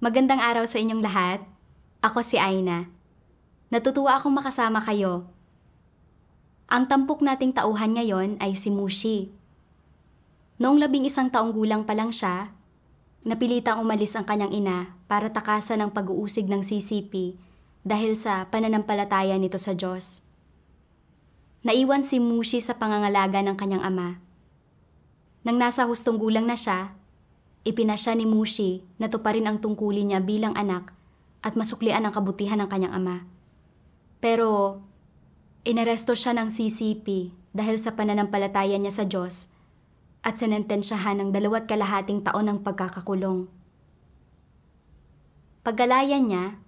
Magandang araw sa inyong lahat. Ako si Aina. Natutuwa akong makasama kayo. Ang tampok nating tauhan ngayon ay si Mushi. Noong 11 taong gulang pa lang siya, napilitang umalis ang kanyang ina para takasan ang pag-uusig ng CCP dahil sa pananampalataya nito sa Diyos. Naiwan si Mushi sa pangangalaga ng kanyang ama. Nang nasa hustong gulang na siya, ipinasya ni Mushi na tuparin ang tungkulin niya bilang anak at masuklian ang kabutihan ng kanyang ama. Pero, inaresto siya ng CCP dahil sa pananampalataya niya sa Diyos at sinentensyahan ng 2.5 taon ng pagkakakulong. Pagkalaya niya,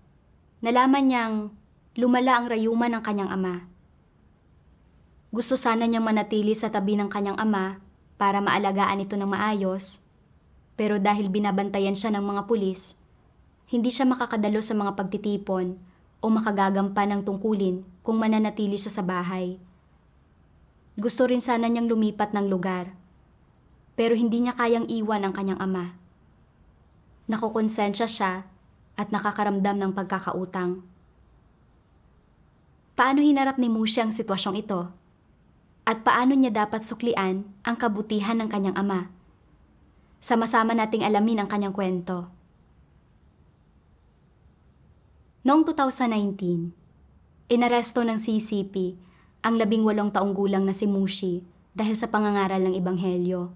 nalaman niyang lumala ang rayuman ng kanyang ama. Gusto sana niyang manatili sa tabi ng kanyang ama para maalagaan ito ng maayos, pero dahil binabantayan siya ng mga pulis, hindi siya makakadalo sa mga pagtitipon o makagagampan ng tungkulin kung mananatili siya sa bahay. Gusto rin sana niyang lumipat ng lugar, pero hindi niya kayang iwan ang kanyang ama. Nakokonsensya siya at nakakaramdam ng pagkakautang. Paano hinarap ni Mushi ang sitwasyong ito? At paano niya dapat suklian ang kabutihan ng kanyang ama? Sama-sama nating alamin ang kanyang kwento. Noong 2019, inaresto ng CCP ang 18 taong gulang na si Mushi dahil sa pangangaral ng Ebanghelyo.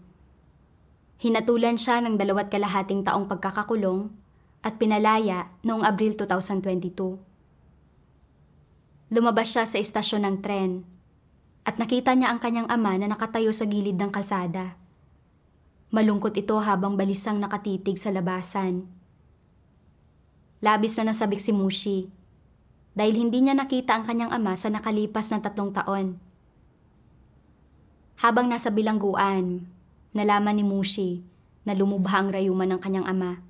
Hinatulan siya ng 2.5 taong pagkakakulong at pinalaya noong Abril 2022. Lumabas siya sa istasyon ng tren at nakita niya ang kanyang ama na nakatayo sa gilid ng kalsada. Malungkot ito habang balisang nakatitig sa labasan. Labis na nasabik si Mushi dahil hindi niya nakita ang kanyang ama sa nakalipas na 3 taon. Habang nasa bilangguan, nalaman ni Mushi na lumubha ang rayuman ng kanyang ama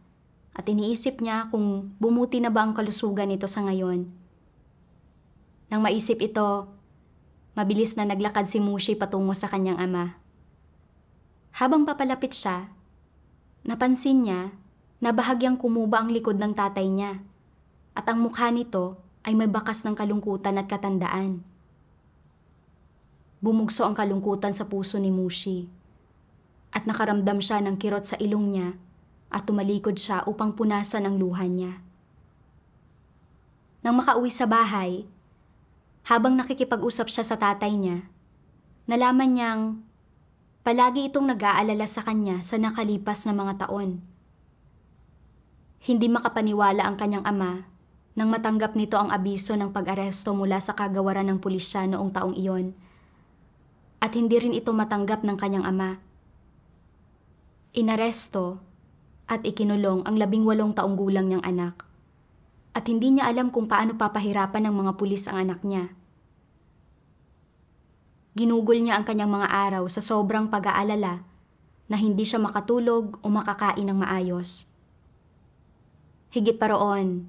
at iniisip niya kung bumuti na ba ang kalusugan nito sa ngayon. Nang maisip ito, mabilis na naglakad si Mushi patungo sa kanyang ama. Habang papalapit siya, napansin niya na bahagyang kumuba ang likod ng tatay niya at ang mukha nito ay may bakas ng kalungkutan at katandaan. Bumugso ang kalungkutan sa puso ni Mushi at nakaramdam siya ng kirot sa ilong niya at tumalikod siya upang punasan ang luha niya. Nang makauwi sa bahay, habang nakikipag-usap siya sa tatay niya, nalaman niyang palagi itong nag-aalala sa kanya sa nakalipas na mga taon. Hindi makapaniwala ang kanyang ama nang matanggap nito ang abiso ng pag-aresto mula sa kagawaran ng pulisya noong taong iyon. At hindi rin ito matanggap ng kanyang ama. Inaresto at ikinulong ang 18 taong gulang niyang anak. At hindi niya alam kung paano papahirapan ng mga pulis ang anak niya. Ginugol niya ang kanyang mga araw sa sobrang pag-aalala na hindi siya makatulog o makakain ng maayos. Higit pa roon,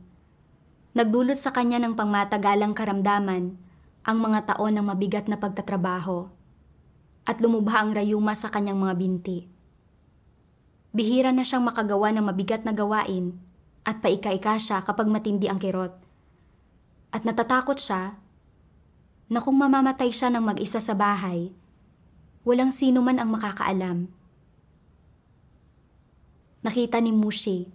nagdulot sa kanya ng pangmatagalang karamdaman ang mga taon ng mabigat na pagtatrabaho at lumubha ang rayuma sa kanyang mga binti. Bihira na siyang makagawa ng mabigat na gawain at paika-ika siya kapag matindi ang kirot. At natatakot siya na kung mamamatay siya ng mag-isa sa bahay, walang sino man ang makakaalam. Nakita ni Mushi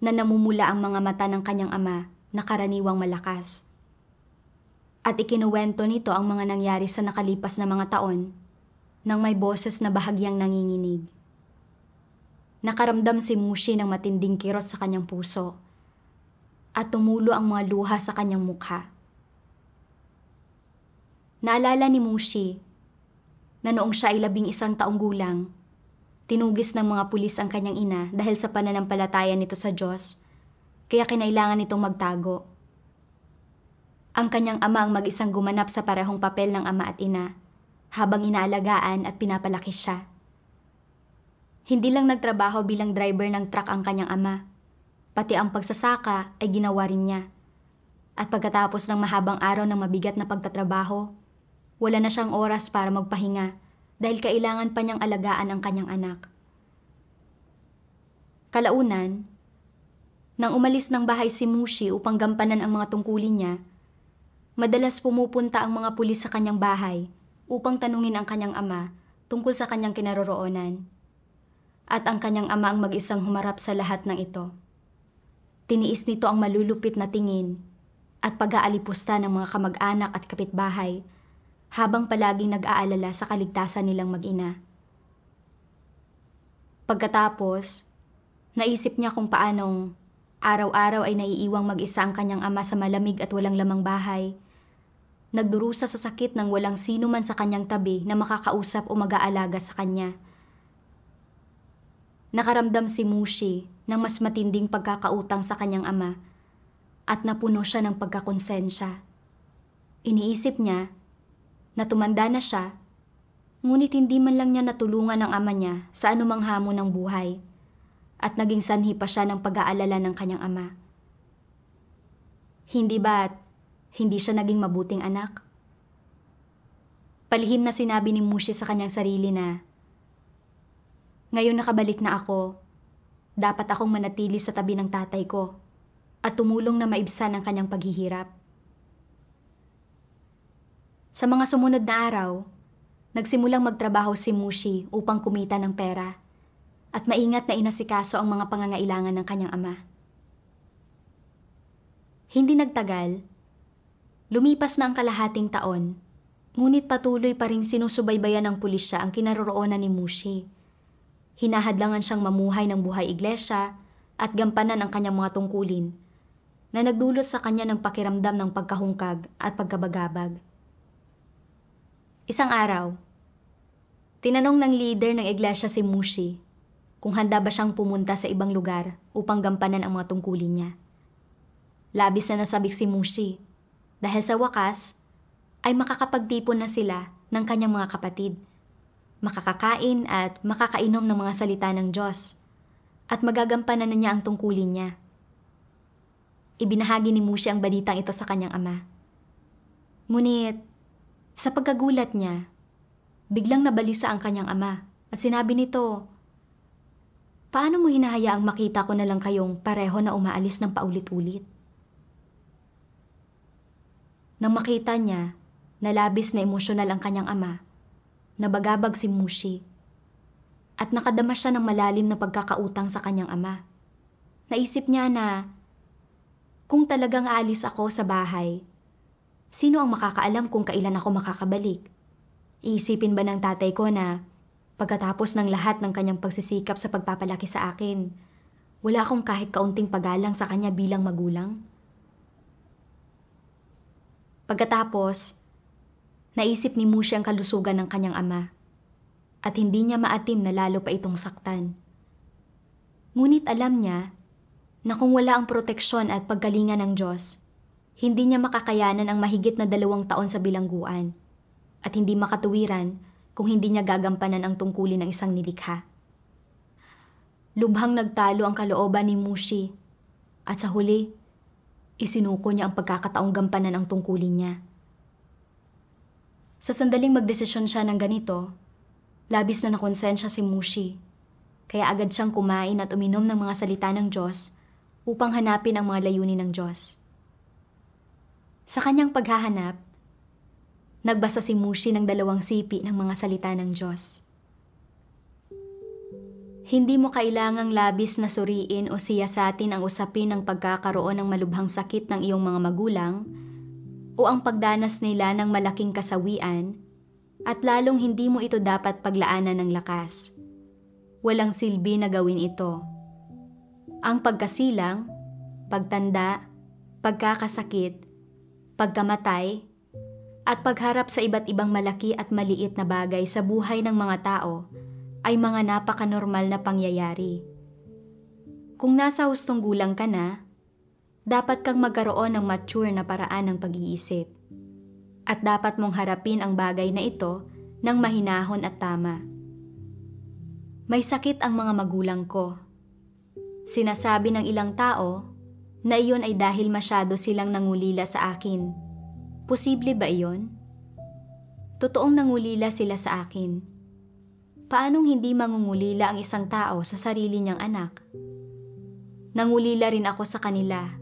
na namumula ang mga mata ng kanyang ama na karaniwang malakas. At ikinuwento nito ang mga nangyari sa nakalipas na mga taon nang may boses na bahagyang nanginginig. Nakaramdam si Mushi ng matinding kirot sa kanyang puso at tumulo ang mga luha sa kanyang mukha. Naalala ni Mushi na noong siya ay 11 taong gulang, tinugis ng mga pulis ang kanyang ina dahil sa pananampalataya nito sa Diyos, kaya kinailangan nitong magtago. Ang kanyang ama ang mag-isang gumanap sa parehong papel ng ama at ina habang inaalagaan at pinapalaki siya. Hindi lang nagtrabaho bilang driver ng truck ang kanyang ama, pati ang pagsasaka ay ginawa rin niya. At pagkatapos ng mahabang araw ng mabigat na pagtatrabaho, wala na siyang oras para magpahinga dahil kailangan pa niyang alagaan ang kanyang anak. Kalaunan, Nang umalis ng bahay si Mushi upang gampanan ang mga tungkulin niya, madalas pumupunta ang mga pulis sa kanyang bahay upang tanungin ang kanyang ama tungkol sa kanyang kinaroroonan. At ang kanyang ama ang mag-isang humarap sa lahat ng ito. Tiniis nito ang malulupit na tingin at pag-aalipusta ng mga kamag-anak at kapitbahay habang palaging nag-aalala sa kaligtasan nilang mag-ina. Pagkatapos, naisip niya kung paanong araw-araw ay naiiwang mag-isa ang kanyang ama sa malamig at walang lamang bahay. Nagdurusa sa sakit nang walang sino man sa kanyang tabi na makakausap o mag-aalaga sa kanya. Nakaramdam si Mushi ng mas matinding pagkakautang sa kanyang ama at napuno siya ng pagkakonsensya. Iniisip niya na tumanda na siya, ngunit hindi man lang niya natulungan ang ama niya sa anumang hamon ng buhay at naging sanhi pa siya ng pag-aalala ng kanyang ama. Hindi ba't hindi siya naging mabuting anak? Palihim na sinabi ni Mushi sa kanyang sarili na, ngayon nakabalik na ako, dapat akong manatili sa tabi ng tatay ko at tumulong na maibsan ang kanyang paghihirap. Sa mga sumunod na araw, nagsimulang magtrabaho si Mushi upang kumita ng pera at maingat na inasikaso ang mga pangangailangan ng kanyang ama. Hindi nagtagal, lumipas na ang kalahating taon, ngunit patuloy pa ring sinusubaybayan ng pulisya ang kinaroroonan ni Mushi. Hinahadlangan siyang mamuhay ng buhay iglesia at gampanan ang kanyang mga tungkulin na nagdulot sa kanya ng pakiramdam ng pagkahungkag at pagkabagabag. Isang araw, tinanong ng leader ng iglesia si Mushi kung handa ba siyang pumunta sa ibang lugar upang gampanan ang mga tungkulin niya. Labis na nasabik si Mushi dahil sa wakas ay makakapagtipon na sila ng kanyang mga kapatid, makakakain at makakainom ng mga salita ng Diyos, at magagampanan na niya ang tungkulin niya. Ibinahagi ni Mushi ang balitang ito sa kanyang ama. Ngunit, sa pagkagulat niya, biglang nabalisa ang kanyang ama at sinabi nito, paano mo hinahayaang makita ko na lang kayong pareho na umaalis ng paulit-ulit? Nang makita niya na labis na emosyonal ang kanyang ama, nabagabag si Mushi at nakadama siya ng malalim na pagkakautang sa kanyang ama. Naisip niya na kung talagang aalis ako sa bahay, sino ang makakaalam kung kailan ako makakabalik? Iisipin ba ng tatay ko na pagkatapos ng lahat ng kanyang pagsisikap sa pagpapalaki sa akin, wala akong kahit kaunting paggalang sa kanya bilang magulang? Pagkatapos, naisip ni Mushi ang kalusugan ng kanyang ama at hindi niya maatim na lalo pa itong saktan. Ngunit alam niya na kung wala ang proteksyon at paggalingan ng Diyos, hindi niya makakayanan ang mahigit na 2 taon sa bilangguan at hindi makatuwiran kung hindi niya gagampanan ang tungkulin ng isang nilikha. Lubhang nagtalo ang kalooban ni Mushi at sa huli, isinuko niya ang pagkakataong gampanan ang tungkulin niya. Sa sandaling magdesisyon siya ng ganito, labis na nakonsensya si Mushi, kaya agad siyang kumain at uminom ng mga salita ng Diyos upang hanapin ang mga layunin ng Diyos. Sa kanyang paghahanap, nagbasa si Mushi ng 2 sipi ng mga salita ng Diyos. Hindi mo kailangang labis na suriin o siyasatin ang usapin ng pagkakaroon ng malubhang sakit ng iyong mga magulang o ang pagdanas nila ng malaking kasawian, at lalong hindi mo ito dapat paglaanan ng lakas. Walang silbi na gawin ito. Ang pagkasilang, pagtanda, pagkakasakit, pagkamatay, at pagharap sa iba't ibang malaki at maliit na bagay sa buhay ng mga tao ay mga napakanormal na pangyayari. Kung nasa hustong gulang ka na, dapat kang magkaroon ng mature na paraan ng pag-iisip. At dapat mong harapin ang bagay na ito ng mahinahon at tama. May sakit ang mga magulang ko. Sinasabi ng ilang tao na iyon ay dahil masyado silang nangulila sa akin. Posible ba iyon? Totoong nangulila sila sa akin. Paanong hindi mangungulila ang isang tao sa sarili niyang anak? Nangulila rin ako sa kanila,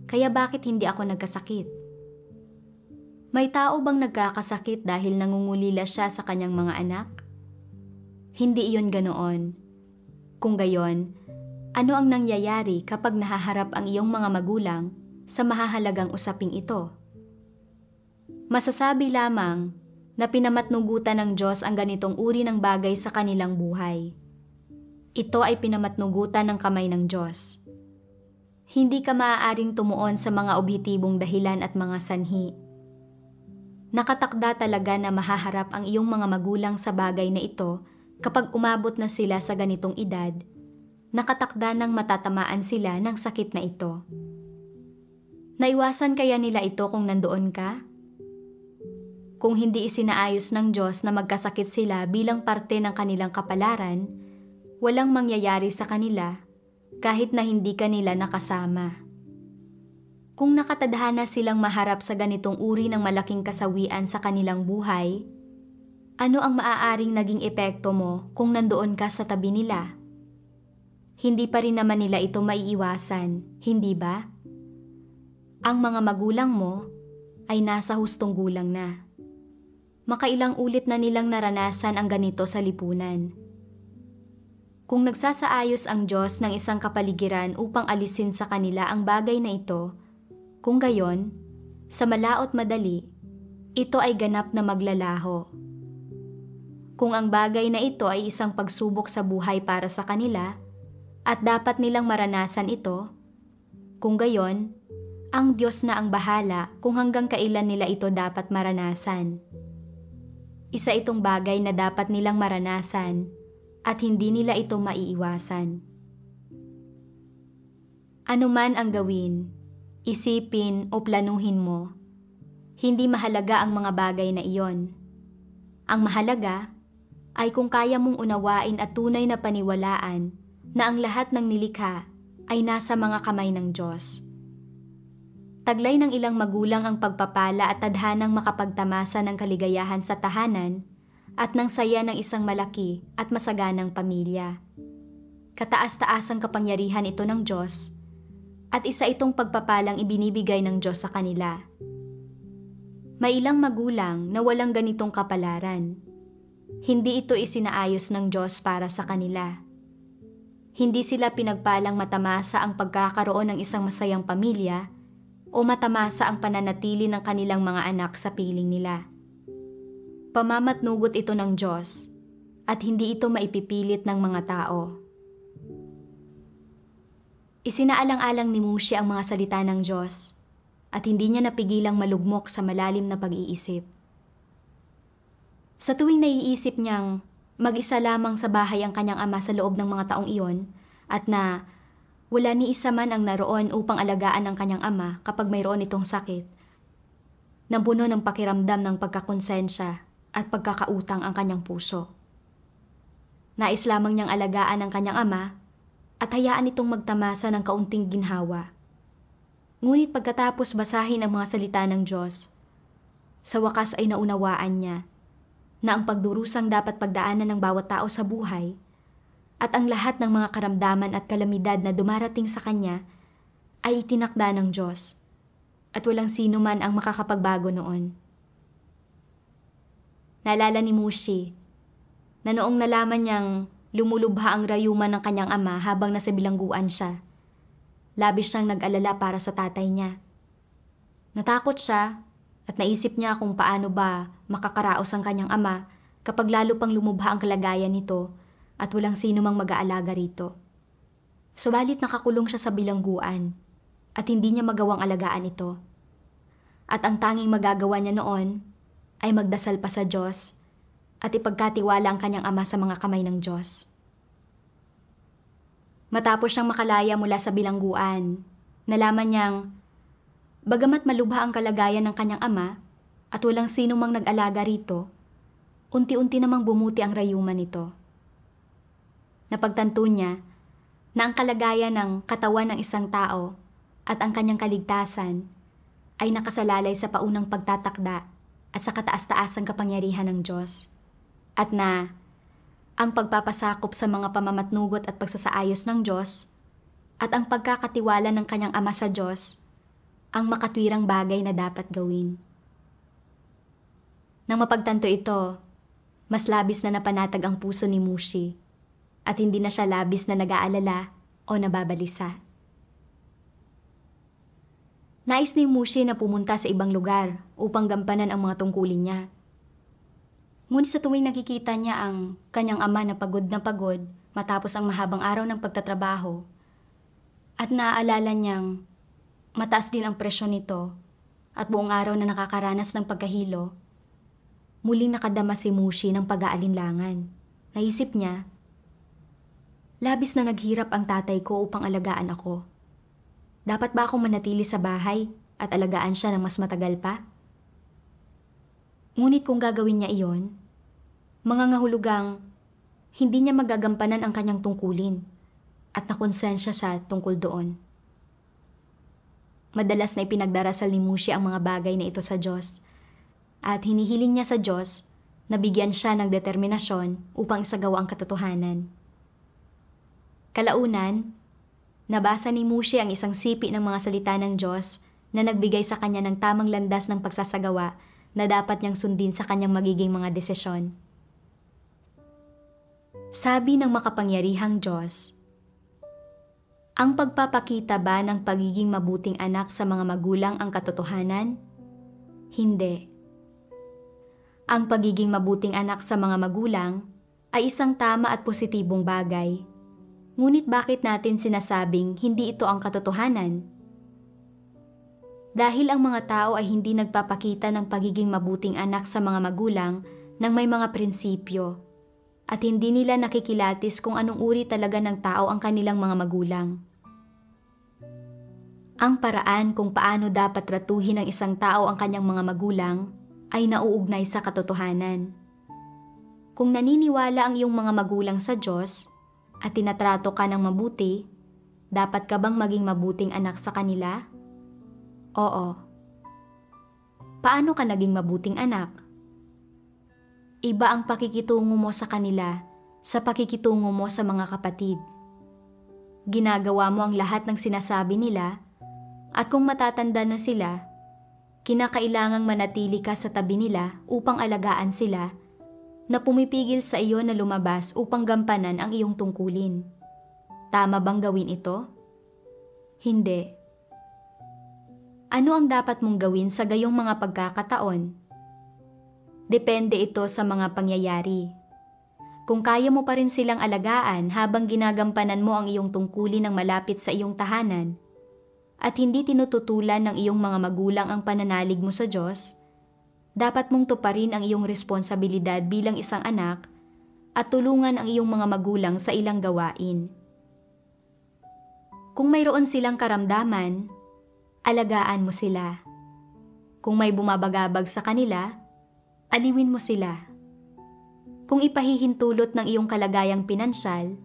kaya bakit hindi ako nagkasakit? May tao bang nagkakasakit dahil nangungulila siya sa kanyang mga anak? Hindi iyon ganoon. Kung gayon, ano ang nangyayari kapag nahaharap ang iyong mga magulang sa mahahalagang usaping ito? Masasabi lamang na pinamatnugutan ng Diyos ang ganitong uri ng bagay sa kanilang buhay. Ito ay pinamatnugutan ng kamay ng Diyos. Hindi ka maaaring tumuon sa mga objetibong dahilan at mga sanhi. Nakatakda talaga na mahaharap ang iyong mga magulang sa bagay na ito kapag umabot na sila sa ganitong edad. Nakatakda nang matatamaan sila ng sakit na ito. Naiwasan kaya nila ito kung nandoon ka? Kung hindi isinaayos ng Diyos na magkasakit sila bilang parte ng kanilang kapalaran, walang mangyayari sa kanila kahit na hindi ka nila nakasama. Kung nakatadhana silang maharap sa ganitong uri ng malaking kasawian sa kanilang buhay, ano ang maaaring naging epekto mo kung nandoon ka sa tabi nila? Hindi pa rin naman nila ito maiiwasan, hindi ba? Ang mga magulang mo ay nasa hustong gulang na. Makailang ulit na nilang naranasan ang ganito sa lipunan. Kung nagsasaayos ang Diyos ng isang kapaligiran upang alisin sa kanila ang bagay na ito, kung gayon, sa malaot madali, ito ay ganap na maglalaho. Kung ang bagay na ito ay isang pagsubok sa buhay para sa kanila, at dapat nilang maranasan ito, kung gayon, ang Diyos na ang bahala kung hanggang kailan nila ito dapat maranasan. Isa itong bagay na dapat nilang maranasan at hindi nila ito maiiwasan. Ano man ang gawin, isipin o planuhin mo, hindi mahalaga ang mga bagay na iyon. Ang mahalaga ay kung kaya mong unawain at tunay na paniwalaan na ang lahat ng nilikha ay nasa mga kamay ng Diyos. Taglay ng ilang magulang ang pagpapala at tadhanang makapagtamasa ng kaligayahan sa tahanan at ng saya ng isang malaki at masaganang pamilya. Kataas-taasang kapangyarihan ito ng Diyos at isa itong pagpapalang ibinibigay ng Diyos sa kanila. May ilang magulang na walang ganitong kapalaran. Hindi ito isinaayos ng Diyos para sa kanila. Hindi sila pinagpalang matamasa ang pagkakaroon ng isang masayang pamilya o matamasa ang pananatili ng kanilang mga anak sa piling nila. Pamamatnugot ito ng Diyos at hindi ito maipipilit ng mga tao. Isinaalang-alang ni Mushi ang mga salita ng Diyos at hindi niya napigilang malugmok sa malalim na pag-iisip. Sa tuwing naiisip niyang mag-isa lamang sa bahay ang kanyang ama sa loob ng mga taong iyon at na wala ni isa man ang naroon upang alagaan ang kanyang ama kapag mayroon itong sakit, napuno ng pakiramdam ng pagkakonsensya at pagkakautang ang kanyang puso. Nais lamang niyang alagaan ang kanyang ama at hayaan itong magtamasa ng kaunting ginhawa. Ngunit pagkatapos basahin ang mga salita ng Diyos, sa wakas ay naunawaan niya na ang pagdurusang dapat pagdaanan ng bawat tao sa buhay at ang lahat ng mga karamdaman at kalamidad na dumarating sa kanya ay itinakda ng Diyos at walang sino man ang makakapagbago noon. Naalala ni Mushi na noong nalaman niyang lumulubha ang rayuman ng kanyang ama habang nasa bilangguan siya, labis siyang nag-alala para sa tatay niya. Natakot siya at naisip niya kung paano ba makakaraos ang kanyang ama kapag lalo pang lumubha ang kalagayan nito at walang sino mang mag-aalaga rito. Subalit nakakulong siya sa bilangguan at hindi niya magawang alagaan ito. At ang tanging magagawa niya noon ay magdasal pa sa Diyos at ipagkatiwala ang kanyang ama sa mga kamay ng Diyos. Matapos siyang makalaya mula sa bilangguan, nalaman niyang bagamat malubha ang kalagayan ng kanyang ama at walang sino mang nag-alaga rito, unti-unti namang bumuti ang rayuman nito. Napagtanto niya na ang kalagayan ng katawan ng isang tao at ang kanyang kaligtasan ay nakasalalay sa paunang pagtatakda at sa kataas-taasang kapangyarihan ng Diyos, at na ang pagpapasakop sa mga pamamatnugot at pagsasaayos ng Diyos at ang pagkakatiwala ng kanyang ama sa Diyos ang makatwirang bagay na dapat gawin. Nang mapagtanto ito, mas labis na napanatag ang puso ni Mushi at hindi na siya labis na nag-aalala o nababalisa. Nais ni Mushi na pumunta sa ibang lugar upang gampanan ang mga tungkulin niya. Ngunit sa tuwing nakikita niya ang kanyang ama na pagod matapos ang mahabang araw ng pagtatrabaho at naaalala niyang mataas din ang presyon nito at buong araw na nakakaranas ng pagkahilo, muling nakadama si Mushi ng pag-aalinlangan. Naisip niya, labis na naghirap ang tatay ko upang alagaan ako. Dapat ba akong manatili sa bahay at alagaan siya ng mas matagal pa? Ngunit kung gagawin niya iyon, mangangahulugang hindi niya magagampanan ang kanyang tungkulin at nakonsensya siya tungkol doon. Madalas na ipinagdarasal ni Mushi ang mga bagay na ito sa Diyos at hinihiling niya sa Diyos na bigyan siya ng determinasyon upang isagawa ang katotohanan. Kalaunan, nabasa ni Mushi ang isang sipi ng mga salita ng Diyos na nagbigay sa kanya ng tamang landas ng pagsasagawa na dapat niyang sundin sa kanyang magiging mga desisyon. Sabi ng makapangyarihang Diyos, ang pagpapakita ba ng pagiging mabuting anak sa mga magulang ang katotohanan? Hindi. Ang pagiging mabuting anak sa mga magulang ay isang tama at positibong bagay. Ngunit bakit natin sinasabing hindi ito ang katotohanan? Dahil ang mga tao ay hindi nagpapakita ng pagiging mabuting anak sa mga magulang ng may mga prinsipyo at hindi nila nakikilatis kung anong uri talaga ng tao ang kanilang mga magulang. Ang paraan kung paano dapat tratuhin ng isang tao ang kanyang mga magulang ay nauugnay sa katotohanan. Kung naniniwala ang iyong mga magulang sa Diyos, at tinatrato ka ng mabuti, dapat ka bang maging mabuting anak sa kanila? Oo. Paano ka naging mabuting anak? Iba ang pakikitungo mo sa kanila sa pakikitungo mo sa mga kapatid. Ginagawa mo ang lahat ng sinasabi nila at kung matatanda na sila, kinakailangang manatili ka sa tabi nila upang alagaan sila na pumipigil sa iyo na lumabas upang gampanan ang iyong tungkulin. Tama bang gawin ito? Hindi. Ano ang dapat mong gawin sa gayong mga pagkakataon? Depende ito sa mga pangyayari. Kung kaya mo pa rin silang alagaan habang ginagampanan mo ang iyong tungkulin ng malapit sa iyong tahanan at hindi tinututulan ng iyong mga magulang ang pananalig mo sa Diyos, dapat mong tuparin ang iyong responsibilidad bilang isang anak at tulungan ang iyong mga magulang sa ilang gawain. Kung mayroon silang karamdaman, alagaan mo sila. Kung may bumabagabag sa kanila, aliwin mo sila. Kung ipahihintulot ng iyong kalagayang pinansyal,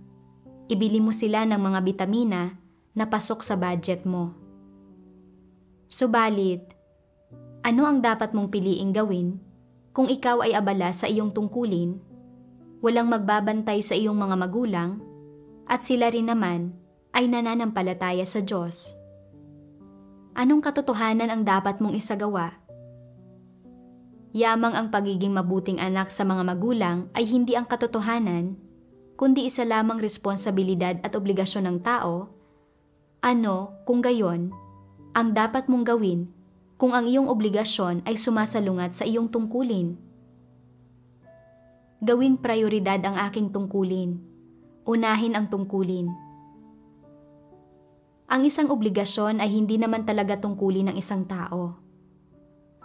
ibili mo sila ng mga bitamina na pasok sa budget mo. Subalit, ano ang dapat mong piliing gawin kung ikaw ay abala sa iyong tungkulin, walang magbabantay sa iyong mga magulang, at sila rin naman ay nananampalataya sa Diyos? Anong katotohanan ang dapat mong isagawa? Yamang ang pagiging mabuting anak sa mga magulang ay hindi ang katotohanan, kundi isa lamang responsibilidad at obligasyon ng tao. Ano, kung gayon, ang dapat mong gawin kung ang iyong obligasyon ay sumasalungat sa iyong tungkulin? Gawing prioridad ang aking tungkulin. Unahin ang tungkulin. Ang isang obligasyon ay hindi naman talaga tungkulin ng isang tao.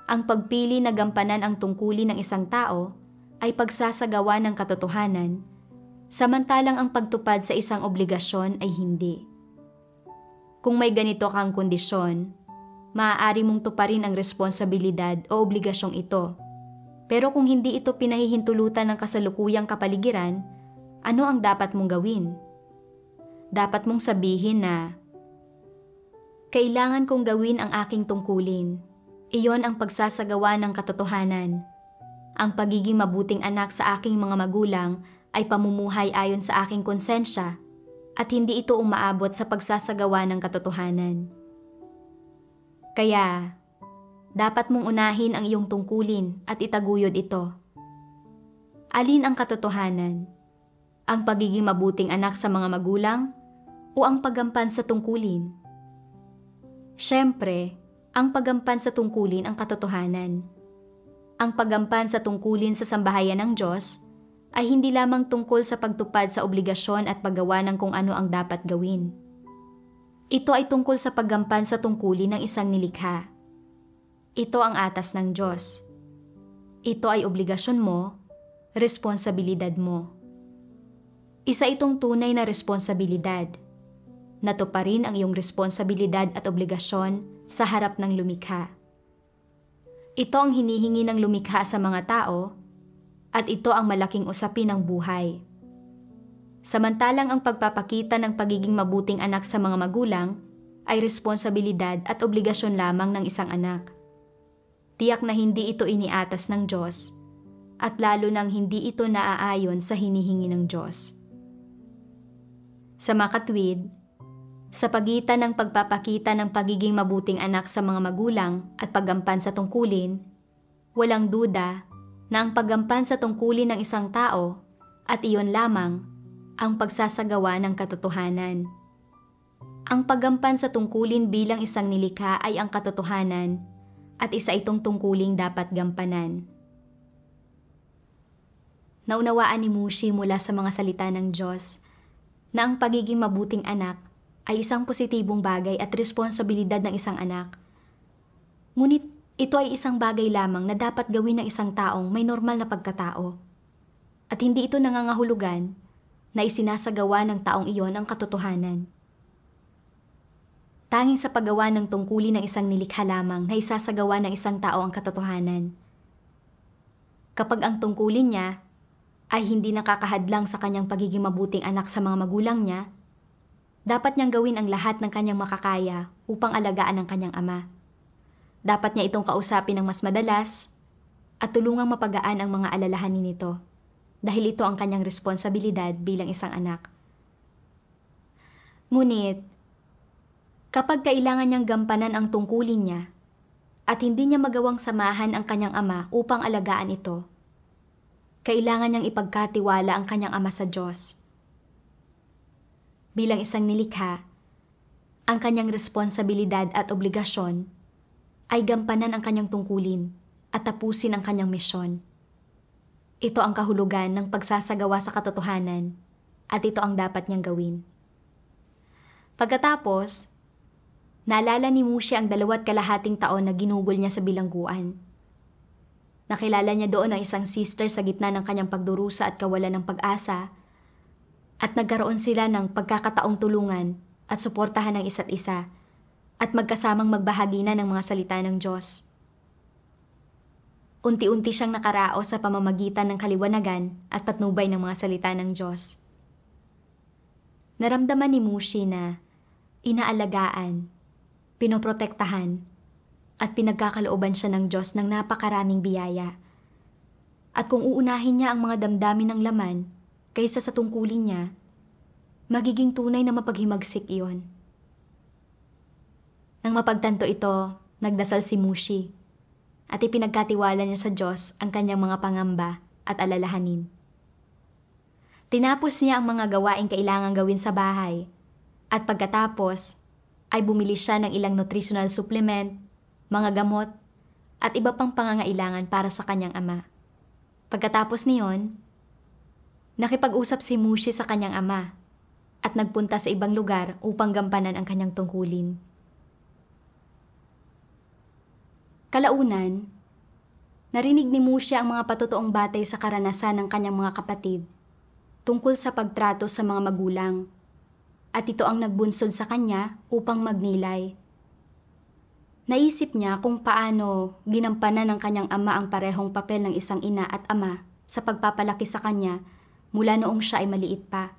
Ang pagpili na gampanan ang tungkulin ng isang tao ay pagsasagawa ng katotohanan, samantalang ang pagtupad sa isang obligasyon ay hindi. Kung may ganito kang kondisyon, maaari mong tuparin ang responsibilidad o obligasyong ito. Pero kung hindi ito pinahihintulutan ng kasalukuyang kapaligiran, ano ang dapat mong gawin? Dapat mong sabihin na, kailangan kong gawin ang aking tungkulin. Iyon ang pagsasagawa ng katotohanan. Ang pagiging mabuting anak sa aking mga magulang ay pamumuhay ayon sa aking konsensya at hindi ito umaabot sa pagsasagawa ng katotohanan. Kaya, dapat mong unahin ang iyong tungkulin at itaguyod ito. Alin ang katotohanan? Ang pagiging mabuting anak sa mga magulang o ang paggampan sa tungkulin? Siyempre, ang paggampan sa tungkulin ang katotohanan. Ang paggampan sa tungkulin sa sambahayan ng Diyos ay hindi lamang tungkol sa pagtupad sa obligasyon at paggawa ng kung ano ang dapat gawin. Ito ay tungkol sa paggampan sa tungkulin ng isang nilikha. Ito ang atas ng Diyos. Ito ay obligasyon mo, responsibilidad mo. Isa itong tunay na responsibilidad. Natuparin ang iyong responsibilidad at obligasyon sa harap ng lumikha. Ito ang hinihingi ng lumikha sa mga tao at ito ang malaking usapin ng buhay. Samantalang ang pagpapakita ng pagiging mabuting anak sa mga magulang ay responsibilidad at obligasyon lamang ng isang anak. Tiyak na hindi ito iniatas ng Diyos at lalo nang hindi ito naaayon sa hinihingi ng Diyos. Sa makatwid, sa pagitan ng pagpapakita ng pagiging mabuting anak sa mga magulang at paggampan sa tungkulin, walang duda na ang paggampan sa tungkulin ng isang tao at iyon lamang ang pagsasagawa ng katotohanan. Ang paggampan sa tungkulin bilang isang nilikha ay ang katotohanan at isa itong tungkuling dapat gampanan. Naunawaan ni Mushi mula sa mga salita ng Diyos na ang pagiging mabuting anak ay isang positibong bagay at responsibilidad ng isang anak. Ngunit ito ay isang bagay lamang na dapat gawin ng isang taong may normal na pagkatao. At hindi ito nangangahulugan na isinasagawa ng taong iyon ang katotohanan. Tanging sa paggawa ng tungkulin ng isang nilikha lamang na isasagawa ng isang tao ang katotohanan. Kapag ang tungkulin niya ay hindi nakakahadlang sa kanyang pagiging mabuting anak sa mga magulang niya, dapat niyang gawin ang lahat ng kanyang makakaya upang alagaan ang kanyang ama. Dapat niya itong kausapin ng mas madalas at tulungang mapagaan ang mga alalahanin nito dahil ito ang kanyang responsibilidad bilang isang anak. Ngunit, kapag kailangan niyang gampanan ang tungkulin niya at hindi niya magawang samahan ang kanyang ama upang alagaan ito, kailangan niyang ipagkatiwala ang kanyang ama sa Diyos. Bilang isang nilikha, ang kanyang responsibilidad at obligasyon ay gampanan ang kanyang tungkulin at tapusin ang kanyang misyon. Ito ang kahulugan ng pagsasagawa sa katotohanan at ito ang dapat niyang gawin. Pagkatapos, naalala ni Mushi ang 2.5 taon na ginugol niya sa bilangguan. Nakilala niya doon ang isang sister sa gitna ng kanyang pagdurusa at kawalan ng pag-asa at nagkaroon sila ng pagkakataong tulungan at suportahan ng isa't isa at magkasamang magbahagi na ng mga salita ng Diyos. Unti-unti siyang nakaraos sa pamamagitan ng kaliwanagan at patnubay ng mga salita ng Diyos. Naramdaman ni Mushi na inaalagaan, pinoprotektahan, at pinagkakalooban siya ng Diyos ng napakaraming biyaya. At kung uunahin niya ang mga damdamin ng laman kaysa sa tungkulin niya, magiging tunay na mapaghimagsik iyon. Nang mapagtanto ito, nagdasal si Mushi at ipinagkatiwala niya sa Diyos ang kanyang mga pangamba at alalahanin. Tinapos niya ang mga gawaing kailangang gawin sa bahay at pagkatapos ay bumili siya ng ilang nutritional supplement, mga gamot at iba pang pangangailangan para sa kanyang ama. Pagkatapos niyon, nakipag-usap si Mushi sa kanyang ama at nagpunta sa ibang lugar upang gampanan ang kanyang tungkulin. Kalaunan, narinig ni Mushi ang mga patotoong batay sa karanasan ng kanyang mga kapatid tungkol sa pagtrato sa mga magulang at ito ang nagbunsod sa kanya upang magnilay. Naisip niya kung paano ginampanan ng kanyang ama ang parehong papel ng isang ina at ama sa pagpapalaki sa kanya mula noong siya ay maliit pa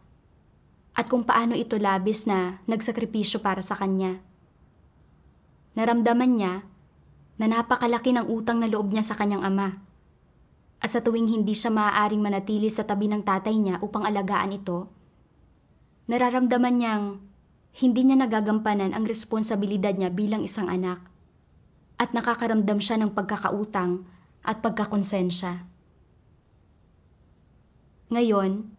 at kung paano ito labis na nagsakripisyo para sa kanya. Naramdaman niya na napakalaki ng utang na loob niya sa kanyang ama. At sa tuwing hindi siya maaaring manatili sa tabi ng tatay niya upang alagaan ito, Nararamdaman niyang hindi niya nagagampanan ang responsibilidad niya bilang isang anak at nakakaramdam siya ng pagkakautang at pagkakonsensya. Ngayon,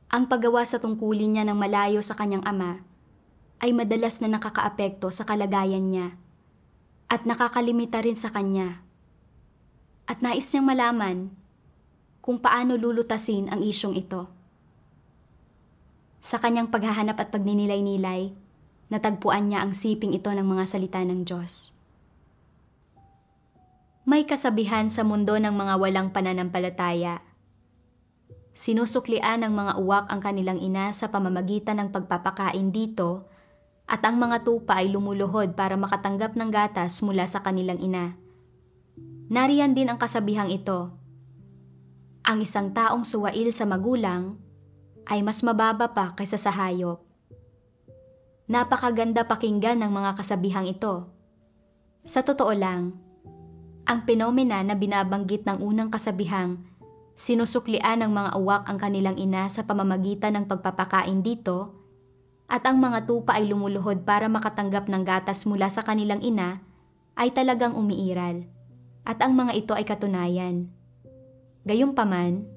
ang paggawa sa tungkulin niya ng malayo sa kanyang ama ay madalas na nakakaapekto sa kalagayan niya at nakakalimita rin sa kanya. At nais niyang malaman kung paano lulutasin ang isyong ito. Sa kanyang paghahanap at pagninilay-nilay, natagpuan niya ang siping ito ng mga salita ng Diyos. May kasabihan sa mundo ng mga walang pananampalataya. Sinusuklian ng mga uwak ang kanilang ina sa pamamagitan ng pagpapakain dito at ang mga tupa ay lumuluhod para makatanggap ng gatas mula sa kanilang ina. Nariyan din ang kasabihang ito. Ang isang taong suwail sa magulang ay mas mababa pa kaysa sa hayop. Napakaganda pakinggan ng mga kasabihang ito. Sa totoo lang, ang penomena na binabanggit ng unang kasabihang sinusuklian ng mga uwak ang kanilang ina sa pamamagitan ng pagpapakain dito at ang mga tupa ay lumuluhod para makatanggap ng gatas mula sa kanilang ina ay talagang umiiral at ang mga ito ay katunayan. Gayunpaman,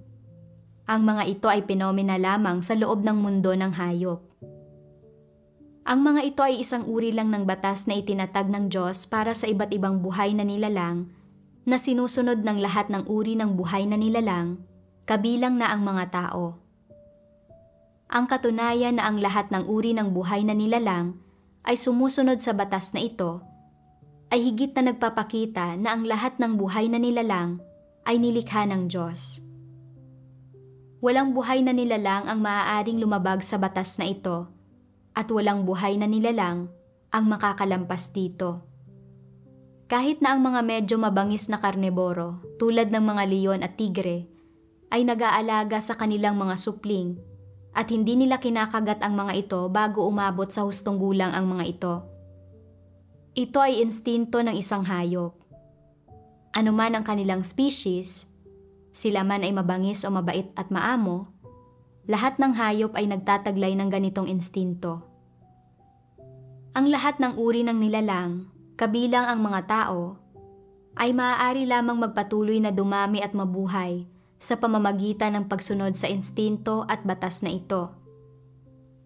ang mga ito ay penomena lamang sa loob ng mundo ng hayop. Ang mga ito ay isang uri lang ng batas na itinatag ng Diyos para sa iba't ibang buhay na nilalang na sinusunod ng lahat ng uri ng buhay na nilalang, kabilang na ang mga tao. Ang katunayan na ang lahat ng uri ng buhay na nilalang ay sumusunod sa batas na ito ay higit na nagpapakita na ang lahat ng buhay na nilalang ay nilikha ng Diyos. Walang buhay na nilalang ang maaaring lumabag sa batas na ito at walang buhay na nilalang ang makakalampas dito. Kahit na ang mga medyo mabangis na karneboro tulad ng mga leon at tigre ay nag-aalaga sa kanilang mga supling at hindi nila kinakagat ang mga ito bago umabot sa hustong gulang ang mga ito. Ito ay instinto ng isang hayop. Ano man ang kanilang species, sila man ay mabangis o mabait at maamo, lahat ng hayop ay nagtataglay ng ganitong instinto. Ang lahat ng uri ng nilalang, kabilang ang mga tao, ay maaari lamang magpatuloy na dumami at mabuhay sa pamamagitan ng pagsunod sa instinto at batas na ito.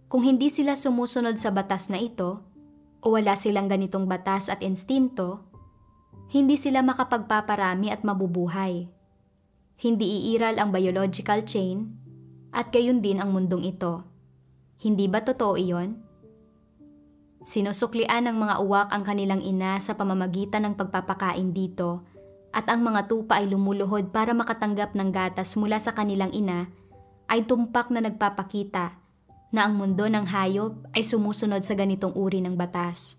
Kung hindi sila sumusunod sa batas na ito, o wala silang ganitong batas at instinto, hindi sila makapagpaparami at mabubuhay. Hindi iiral ang biological chain at gayon din ang mundong ito. Hindi ba totoo iyon? Sinusuklian ng mga uwak ang kanilang ina sa pamamagitan ng pagpapakain dito at ang mga tupa ay lumuluhod para makatanggap ng gatas mula sa kanilang ina ay tumpak na nagpapakita na ang mundo ng hayop ay sumusunod sa ganitong uri ng batas.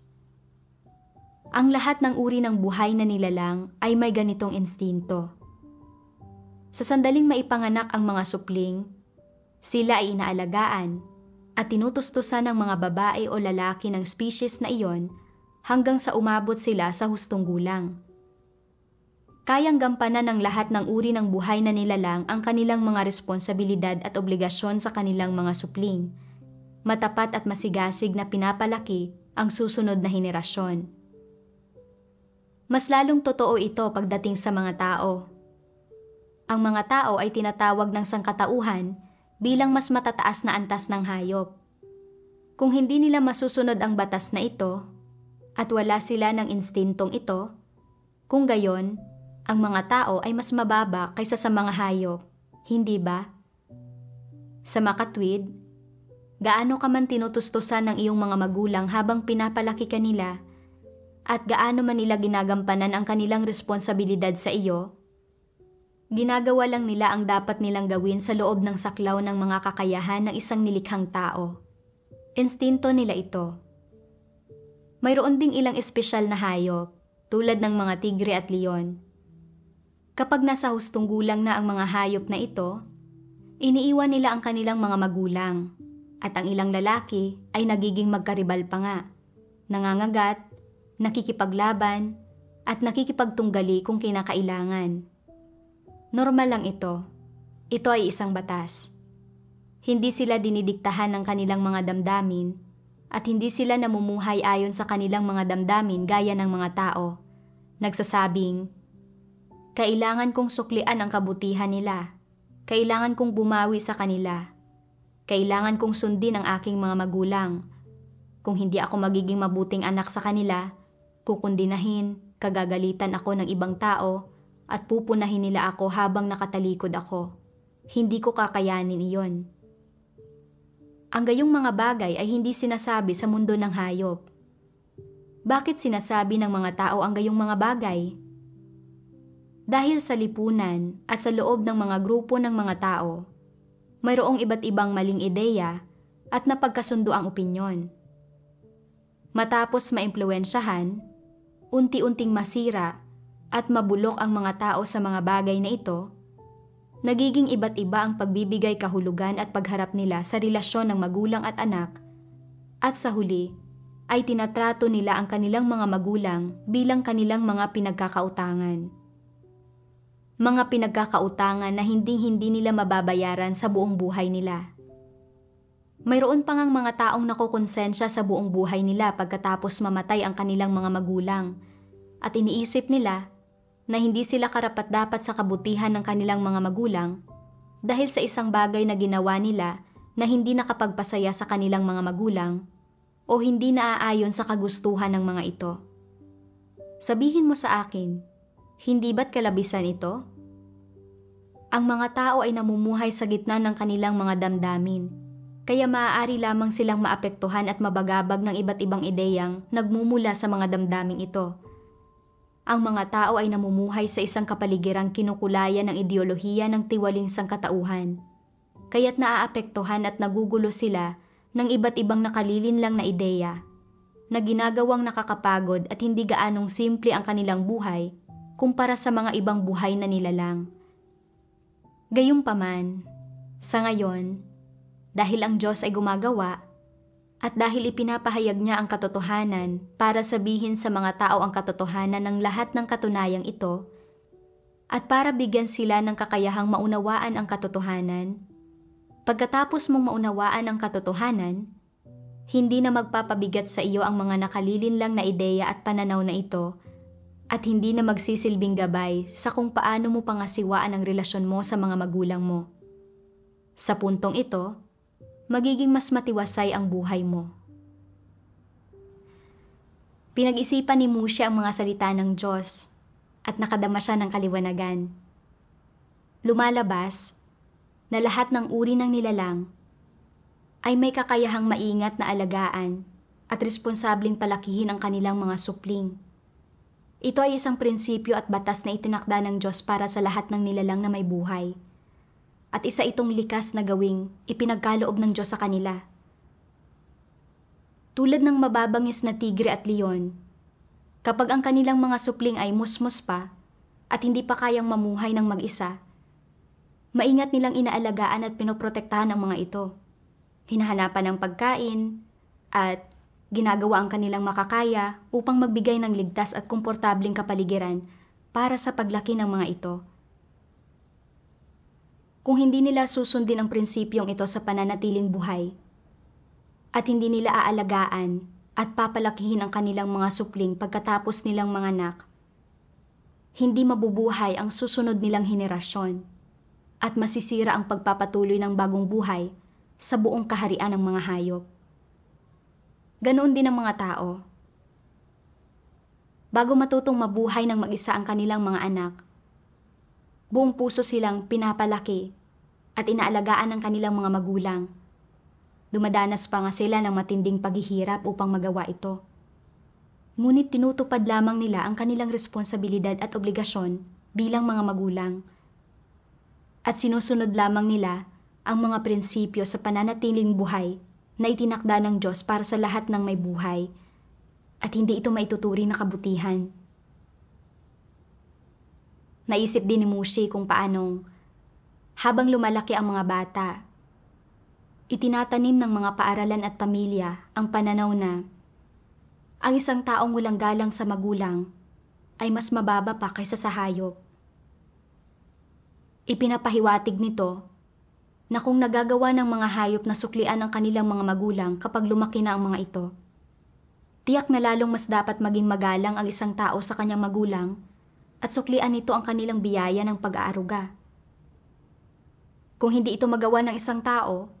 Ang lahat ng uri ng buhay na nilalang ay may ganitong instinto. Sa sandaling maipanganak ang mga supling, sila ay inaalagaan at tinutustusan ng mga babae o lalaki ng species na iyon hanggang sa umabot sila sa hustong gulang. Kayang gampanan ng lahat ng uri ng buhay na nilalang ang kanilang mga responsibilidad at obligasyon sa kanilang mga supling, matapat at masigasig na pinapalaki ang susunod na henerasyon. Mas lalong totoo ito pagdating sa mga tao. Ang mga tao ay tinatawag ng sangkatauhan bilang mas matataas na antas ng hayop. Kung hindi nila masusunod ang batas na ito at wala sila ng instintong ito, kung gayon, ang mga tao ay mas mababa kaysa sa mga hayop, hindi ba? Sa makatwid, gaano ka man tinutustusan ng iyong mga magulang habang pinapalaki ka nila at gaano man nila ginagampanan ang kanilang responsibilidad sa iyo, ginagawa lang nila ang dapat nilang gawin sa loob ng saklaw ng mga kakayahan ng isang nilikhang tao. Instinto nila ito. Mayroon ding ilang espesyal na hayop, tulad ng mga tigre at leon. Kapag nasa hustong gulang na ang mga hayop na ito, iniiwan nila ang kanilang mga magulang, at ang ilang lalaki ay nagiging magkaribal pa nga, nangangagat, nakikipaglaban, at nakikipagtunggali kung kinakailangan. Normal lang ito. Ito ay isang batas. Hindi sila dinidiktahan ng kanilang mga damdamin at hindi sila namumuhay ayon sa kanilang mga damdamin gaya ng mga tao. Nagsasabing, kailangan kong suklian ang kabutihan nila. Kailangan kong bumawi sa kanila. Kailangan kong sundin ang aking mga magulang. Kung hindi ako magiging mabuting anak sa kanila, kukundinahin, kagagalitan ako ng ibang tao at pupunahin nila ako habang nakatalikod ako. Hindi ko kakayanin iyon. Ang gayong mga bagay ay hindi sinasabi sa mundo ng hayop. Bakit sinasabi ng mga tao ang gayong mga bagay? Dahil sa lipunan at sa loob ng mga grupo ng mga tao, mayroong iba't ibang maling ideya at napagkasundo ang opinyon. Matapos maimpluwensyahan, unti-unting masira at mabulok ang mga tao sa mga bagay na ito, nagiging iba't iba ang pagbibigay kahulugan at pagharap nila sa relasyon ng magulang at anak, at sa huli ay tinatrato nila ang kanilang mga magulang bilang kanilang mga pinagkakautangan. Mga pinagkakautangan na hindi nila mababayaran sa buong buhay nila. Mayroon pang ang mga taong nakukonsensya sa buong buhay nila pagkatapos mamatay ang kanilang mga magulang, at iniisip nila na hindi sila karapat-dapat sa kabutihan ng kanilang mga magulang dahil sa isang bagay na ginawa nila na hindi nakapagpasaya sa kanilang mga magulang o hindi naaayon sa kagustuhan ng mga ito. Sabihin mo sa akin, hindi ba't kalabisan ito? Ang mga tao ay namumuhay sa gitna ng kanilang mga damdamin, kaya maaari lamang silang maapektuhan at mabagabag ng iba't ibang ideyang nagmumula sa mga damdaming ito. Ang mga tao ay namumuhay sa isang kapaligirang kinukulayan ng ideolohiya ng tiwaling sangkatauhan, kaya't naaapektuhan at nagugulo sila ng iba't ibang nakalilinlang na ideya na ginagawang nakakapagod at hindi gaanong simple ang kanilang buhay kumpara sa mga ibang buhay na nilalang. Gayunpaman, sa ngayon, dahil ang Diyos ay gumagawa, at dahil ipinapahayag niya ang katotohanan para sabihin sa mga tao ang katotohanan ng lahat ng katunayang ito, at para bigyan sila ng kakayahang maunawaan ang katotohanan, pagkatapos mong maunawaan ang katotohanan, hindi na magpapabigat sa iyo ang mga nakalilinlang na ideya at pananaw na ito, at hindi na magsisilbing gabay sa kung paano mo pangasiwaan ang relasyon mo sa mga magulang mo. Sa puntong ito, magiging mas matiwasay ang buhay mo. Pinag-isipan ni Mushi ang mga salita ng Diyos at nakadama siya ng kaliwanagan. Lumalabas na lahat ng uri ng nilalang ay may kakayahang maingat na alagaan at responsableng palakihin ang kanilang mga supling. Ito ay isang prinsipyo at batas na itinakda ng Diyos para sa lahat ng nilalang na may buhay. At isa itong likas na gawing ipinagkaloob ng Diyos sa kanila. Tulad ng mababangis na tigre at leon, kapag ang kanilang mga supling ay musmus pa at hindi pa kayang mamuhay ng mag-isa, maingat nilang inaalagaan at pinoprotektahan ang mga ito. Hinahanapan ng pagkain at ginagawa ang kanilang makakaya upang magbigay ng ligtas at komportabling kapaligiran para sa paglaki ng mga ito. Kung hindi nila susundin ang prinsipyong ito sa pananatiling buhay, at hindi nila aalagaan at papalakihin ang kanilang mga supling pagkatapos nilang manganak, hindi mabubuhay ang susunod nilang henerasyon at masisira ang pagpapatuloy ng bagong buhay sa buong kaharian ng mga hayop. Ganoon din ang mga tao. Bago matutong mabuhay ng mag-isa ang kanilang mga anak, buong puso silang pinapalaki at inaalagaan ng kanilang mga magulang. Dumadanas pa nga sila ng matinding paghihirap upang magawa ito. Ngunit tinutupad lamang nila ang kanilang responsibilidad at obligasyon bilang mga magulang. At sinusunod lamang nila ang mga prinsipyo sa pananatiling buhay na itinakda ng Diyos para sa lahat ng may buhay, at hindi ito maituturing na kabutihan. Naisip din ni Mushi kung paanong, habang lumalaki ang mga bata, itinatanim ng mga paaralan at pamilya ang pananaw na ang isang taong walang galang sa magulang ay mas mababa pa kaysa sa hayop. Ipinapahiwatig nito na kung nagagawa ng mga hayop na suklian ang kanilang mga magulang kapag lumaki na ang mga ito, tiyak na lalong mas dapat maging magalang ang isang tao sa kanyang magulang at suklian nito ang kanilang biyaya ng pag-aaruga. Kung hindi ito magawa ng isang tao,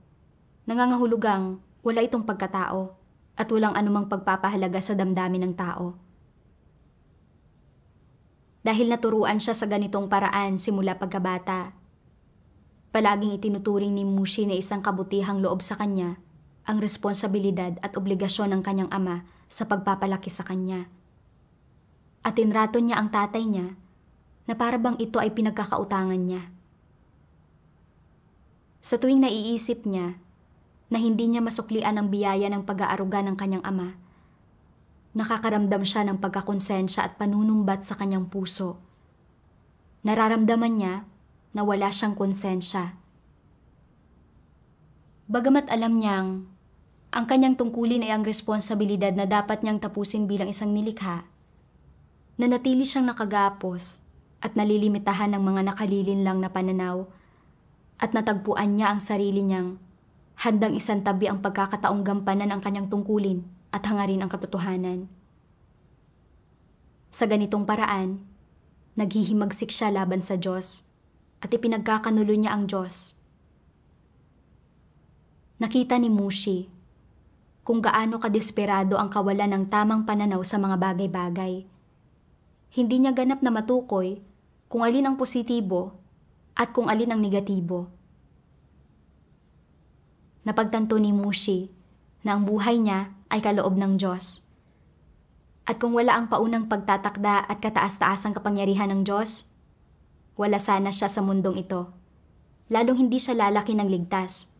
nangangahulugang wala itong pagkatao at walang anumang pagpapahalaga sa damdamin ng tao. Dahil naturuan siya sa ganitong paraan simula pagkabata, palaging itinuturing ni Mushi na isang kabutihang loob sa kanya ang responsibilidad at obligasyon ng kanyang ama sa pagpapalaki sa kanya. At tinrato niya ang tatay niya na para bang ito ay pinagkakautangan niya. Sa tuwing naiisip niya na hindi niya masuklian ang biyaya ng pag-aaruga ng kanyang ama, nakakaramdam siya ng pagkakonsensya at panunumbat sa kanyang puso. Nararamdaman niya na wala siyang konsensya. Bagamat alam niyang ang kanyang tungkulin ay ang responsibilidad na dapat niyang tapusin bilang isang nilikha, nanatili siyang nakagapos at nalilimitahan ng mga nakalilin lang na pananaw at natagpuan niya ang sarili niyang handang isantabi ang pagkakataong gampanan ang kanyang tungkulin at hangarin ang katotohanan. Sa ganitong paraan, naghihimagsik siya laban sa Diyos at ipinagkakanulo niya ang Diyos. Nakita ni Mushi kung gaano kadesperado ang kawalan ng tamang pananaw sa mga bagay-bagay. Hindi niya ganap na matukoy kung alin ang positibo at kung alin ang negatibo. Napagtanto ni Mushi na ang buhay niya ay kaloob ng Diyos. At kung wala ang paunang pagtatakda at kataas-taasang kapangyarihan ng Diyos, wala sana siya sa mundong ito. Lalong hindi siya lalaki ng ligtas.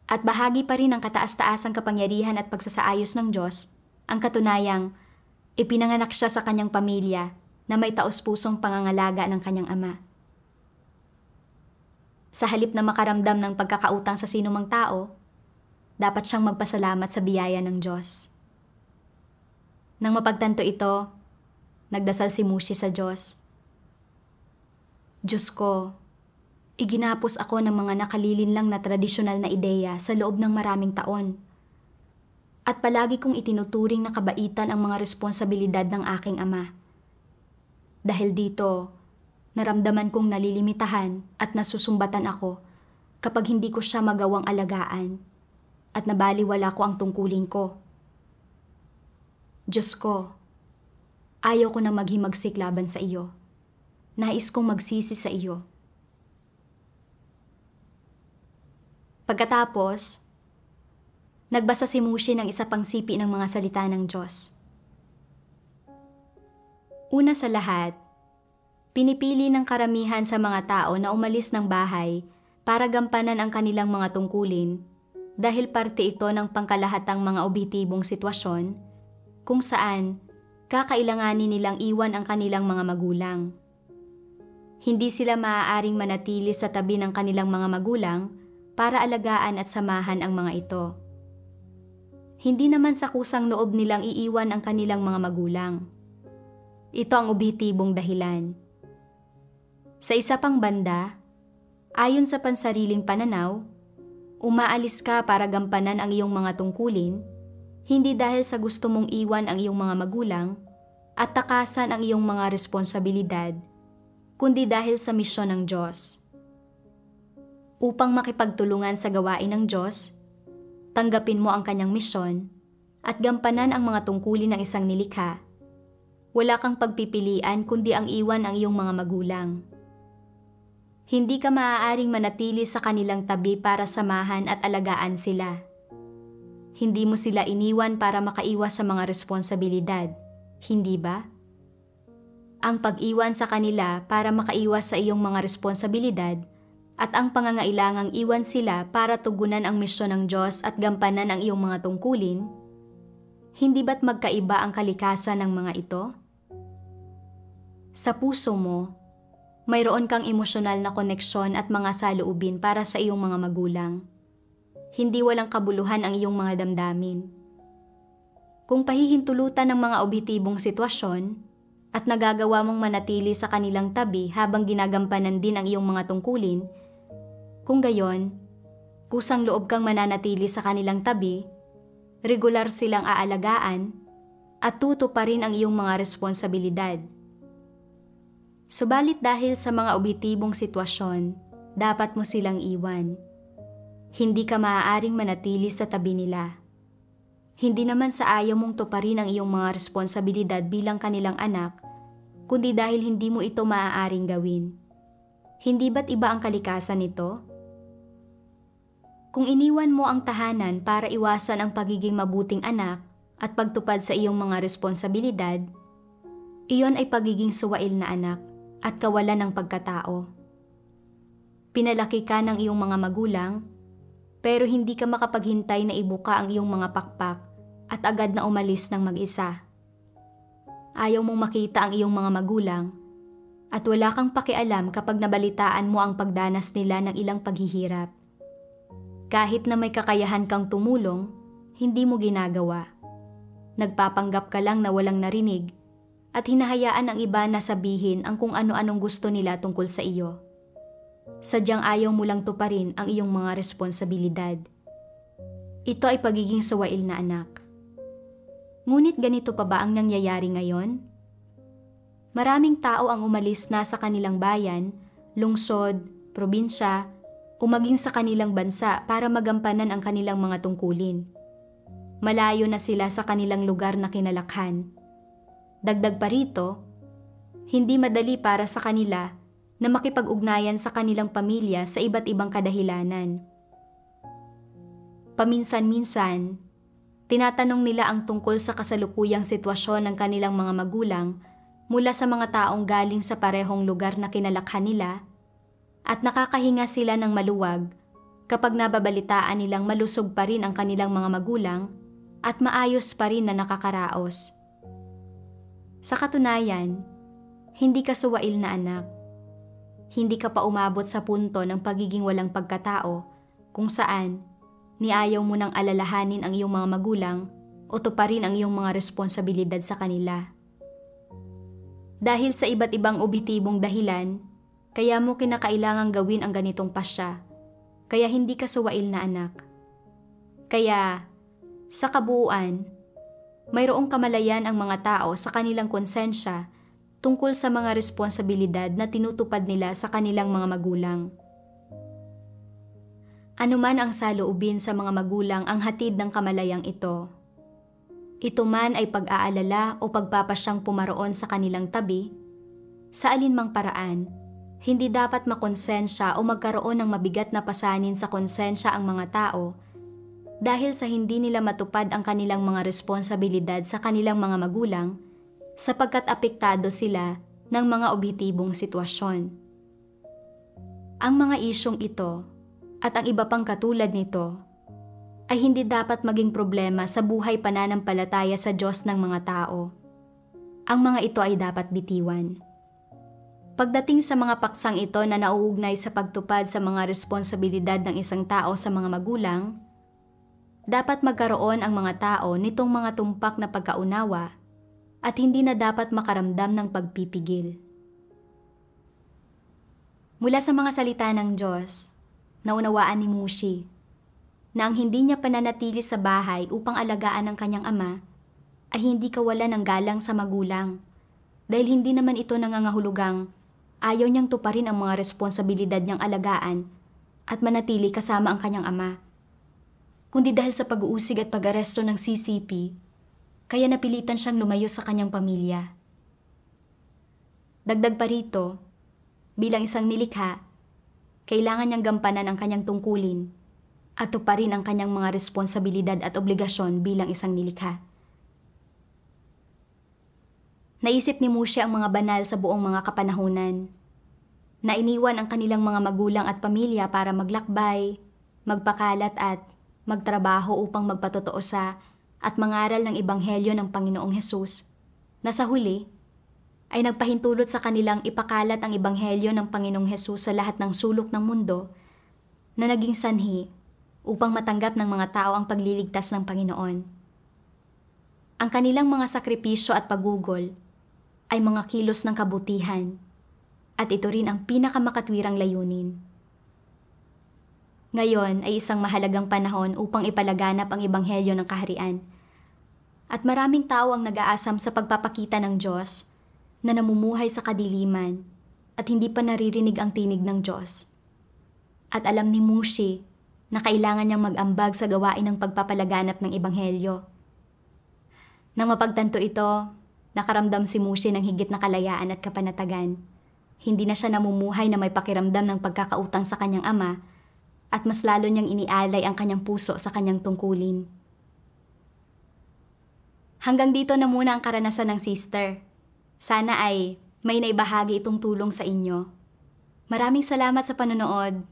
At bahagi pa rin ng kataas-taasang kapangyarihan at pagsasaayos ng Diyos ang katunayang ipinanganak siya sa kanyang pamilya na may taos-pusong pangangalaga ng kanyang ama. Sa halip na makaramdam ng pagkakautang sa sinumang tao, dapat siyang magpasalamat sa biyaya ng Diyos. Nang mapagtanto ito, nagdasal si Mushi sa Diyos. Diyos ko, iginapos ako ng mga nakalilin lang na tradisyonal na ideya sa loob ng maraming taon. At palagi kong itinuturing na kabaitan ang mga responsibilidad ng aking ama. Dahil dito, naramdaman kong nalilimitahan at nasusumbatan ako kapag hindi ko siya magawang alagaan at nabaliwala ko ang tungkulin ko. Diyos ko, ayaw ko na maghimagsik laban sa iyo. Nais kong magsisi sa iyo. Pagkatapos, nagbasa si Mushi ng isa pang sipi ng mga salita ng Diyos. Una sa lahat, pinipili ng karamihan sa mga tao na umalis ng bahay para gampanan ang kanilang mga tungkulin dahil parte ito ng pangkalahatang mga objektibong sitwasyon kung saan kakailanganin nilang iwan ang kanilang mga magulang. Hindi sila maaaring manatili sa tabi ng kanilang mga magulang para alagaan at samahan ang mga ito. Hindi naman sa kusang loob nilang iiwan ang kanilang mga magulang. Ito ang objektibong dahilan. Sa isa pang banda, ayon sa pansariling pananaw, umaalis ka para gampanan ang iyong mga tungkulin, hindi dahil sa gusto mong iwan ang iyong mga magulang at takasan ang iyong mga responsibilidad, kundi dahil sa misyon ng Diyos. Upang makipagtulungan sa gawain ng Diyos, tanggapin mo ang kanyang misyon at gampanan ang mga tungkulin ng isang nilikha. Wala kang pagpipilian kundi ang iwan ang iyong mga magulang. Hindi ka maaaring manatili sa kanilang tabi para samahan at alagaan sila. Hindi mo sila iniwan para makaiwas sa mga responsibilidad, hindi ba? Ang pag-iwan sa kanila para makaiwas sa iyong mga responsibilidad at ang pangangailangang iwan sila para tugunan ang misyon ng Diyos at gampanan ang iyong mga tungkulin, hindi ba't magkaiba ang kalikasan ng mga ito? Sa puso mo, mayroon kang emosyonal na koneksyon at mga saloobin para sa iyong mga magulang. Hindi walang kabuluhan ang iyong mga damdamin. Kung pahihintulutan ng mga objektibong sitwasyon at nagagawa mong manatili sa kanilang tabi habang ginagampanan din ang iyong mga tungkulin, Kung gayon, kusang loob kang mananatili sa kanilang tabi, regular silang aalagaan, at tutuparin ang iyong mga responsibilidad. Subalit dahil sa mga objektibong sitwasyon, dapat mo silang iwan. Hindi ka maaaring manatili sa tabi nila. Hindi naman sa ayaw mong tuparin ang iyong mga responsibilidad bilang kanilang anak, kundi dahil hindi mo ito maaaring gawin. Hindi ba't iba ang kalikasan nito? Kung iniwan mo ang tahanan para iwasan ang pagiging mabuting anak at pagtupad sa iyong mga responsibilidad, iyon ay pagiging suwail na anak at kawalan ng pagkatao. Pinalaki ka ng iyong mga magulang, pero hindi ka makapaghintay na ibuka ang iyong mga pakpak at agad na umalis ng mag-isa. Ayaw mong makita ang iyong mga magulang at wala kang pakialam kapag nabalitaan mo ang pagdanas nila ng ilang paghihirap. Kahit na may kakayahan kang tumulong, hindi mo ginagawa. Nagpapanggap ka lang na walang narinig at hinahayaan ang iba na sabihin ang kung ano-anong gusto nila tungkol sa iyo. Sadyang ayaw mo lang tuparin ang iyong mga responsibilidad. Ito ay pagiging suwail na anak. Ngunit ganito pa ba ang nangyayari ngayon? Maraming tao ang umalis na sa kanilang bayan, lungsod, probinsya, o maging sa kanilang bansa para magampanan ang kanilang mga tungkulin. Malayo na sila sa kanilang lugar na kinalakhan. Dagdag pa rito, hindi madali para sa kanila na makipag-ugnayan sa kanilang pamilya sa iba't ibang kadahilanan. Paminsan-minsan, tinatanong nila ang tungkol sa kasalukuyang sitwasyon ng kanilang mga magulang mula sa mga taong galing sa parehong lugar na kinalakhan nila, at nakakahinga sila ng maluwag kapag nababalitaan nilang malusog pa rin ang kanilang mga magulang at maayos pa rin na nakakaraos. Sa katunayan, hindi ka suwail na anak. Hindi ka pa umabot sa punto ng pagiging walang pagkatao kung saan niayaw mo nang alalahanin ang iyong mga magulang o tuparin ang iyong mga responsibilidad sa kanila. Dahil sa iba't ibang objektibong dahilan, kaya mo kinakailangang gawin ang ganitong pasya, kaya hindi ka suwail na anak. Kaya, sa kabuuan, mayroong kamalayan ang mga tao sa kanilang konsensya tungkol sa mga responsibilidad na tinutupad nila sa kanilang mga magulang. Ano man ang saloobin sa mga magulang ang hatid ng kamalayang ito. Ito man ay pag-aalala o pagpapasyang pumaroon sa kanilang tabi, sa alinmang paraan, hindi dapat makonsensya o magkaroon ng mabigat na pasanin sa konsensya ang mga tao dahil sa hindi nila matupad ang kanilang mga responsibilidad sa kanilang mga magulang sapagkat apektado sila ng mga objektibong sitwasyon. Ang mga isyong ito at ang iba pang katulad nito ay hindi dapat maging problema sa buhay pananampalataya sa Diyos ng mga tao. Ang mga ito ay dapat bitiwan. Pagdating sa mga paksang ito na nauugnay sa pagtupad sa mga responsibilidad ng isang tao sa mga magulang, dapat magkaroon ang mga tao nitong mga tumpak na pagkaunawa at hindi na dapat makaramdam ng pagpipigil. Mula sa mga salita ng Diyos, naunawaan ni Mushi na ang hindi niya pananatili sa bahay upang alagaan ang kanyang ama ay hindi kawalan ng galang sa magulang dahil hindi naman ito nangangahulugang ayaw niyang tuparin ang mga responsibilidad niyang alagaan at manatili kasama ang kanyang ama, kundi dahil sa pag-uusig at pag-aresto ng CCP, kaya napilitan siyang lumayo sa kanyang pamilya. Dagdag pa rito, bilang isang nilikha, kailangan niyang gampanan ang kanyang tungkulin at tuparin ang kanyang mga responsibilidad at obligasyon bilang isang nilikha. Naisip ni Mushi ang mga banal sa buong mga kapanahunan, na iniwan ang kanilang mga magulang at pamilya para maglakbay, magpakalat at magtrabaho upang magpatotoo sa at mangaral ng Ebanghelyo ng Panginoong Hesus, na sa huli ay nagpahintulot sa kanilang ipakalat ang Ebanghelyo ng Panginoong Hesus sa lahat ng sulok ng mundo na naging sanhi upang matanggap ng mga tao ang pagliligtas ng Panginoon. Ang kanilang mga sakripisyo at pagugol ay mga kilos ng kabutihan at ito rin ang pinakamakatwirang layunin. Ngayon ay isang mahalagang panahon upang ipalaganap ang ebanghelyo ng kaharian. At maraming tao ang nag-aasam sa pagpapakita ng Diyos na namumuhay sa kadiliman at hindi pa naririnig ang tinig ng Diyos. At alam ni Mushi na kailangan niyang mag-ambag sa gawain ng pagpapalaganap ng ebanghelyo. Nang mapagtanto ito, nakaramdam si Mushi ng higit na kalayaan at kapanatagan. Hindi na siya namumuhay na may pakiramdam ng pagkakautang sa kanyang ama at mas lalo niyang inialay ang kanyang puso sa kanyang tungkulin. Hanggang dito na muna ang karanasan ng sister. Sana ay may naibahagi itong tulong sa inyo. Maraming salamat sa panonood.